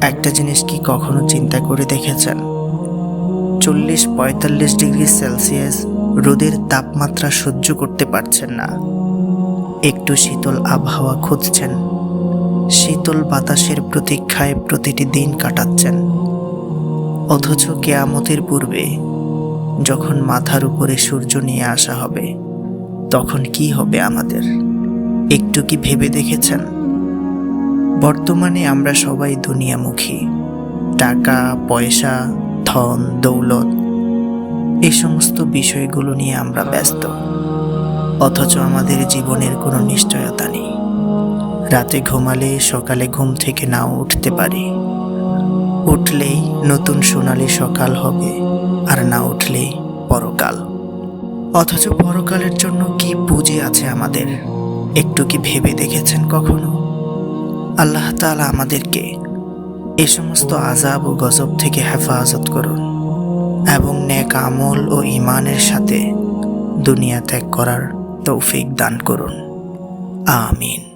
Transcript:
একটা জিনিস কি কখনো চিন্তা করে দেখেছেন? 40-45 ডিগ্রি সেলসিয়াস রোদের তাপমাত্রা সহ্য করতে পারছেন না, একটু শীতল আবহাওয়া খুঁজছেন, শীতল বাতাসের প্রতীক্ষায় প্রতিটি দিন কাটাচ্ছেন। অথচ কেয়ামতের পূর্বে যখন মাথার উপরে সূর্য নিয়ে আসা হবে, তখন কি হবে আমাদের? একটু কি ভেবে দেখেছেন? বর্তমানে আমরা সবাই দুনিয়ামুখী। টাকা পয়সা, ধন দৌলত, এই সমস্ত বিষয়গুলো নিয়ে আমরা ব্যস্ত। অথচ আমাদের জীবনের কোনো নিশ্চয়তা নেই। রাতে ঘুমালে সকালে ঘুম থেকে নাও উঠতে পারি। উঠলেই নতুন সোনালি সকাল হবে, আর না উঠলেই পরকাল। অথচ পরকালের জন্য কি পুঁজি আছে আমাদের? একটু কি ভেবে দেখেছেন কখনো? আল্লাহ তাআলা আমাদেরকে এ সমস্ত আযাব ও গজব থেকে হেফাজত করুন এবং নেক আমল ও ঈমানের সাথে দুনিয়া ত্যাগ করার তৌফিক দান করুন। আমিন।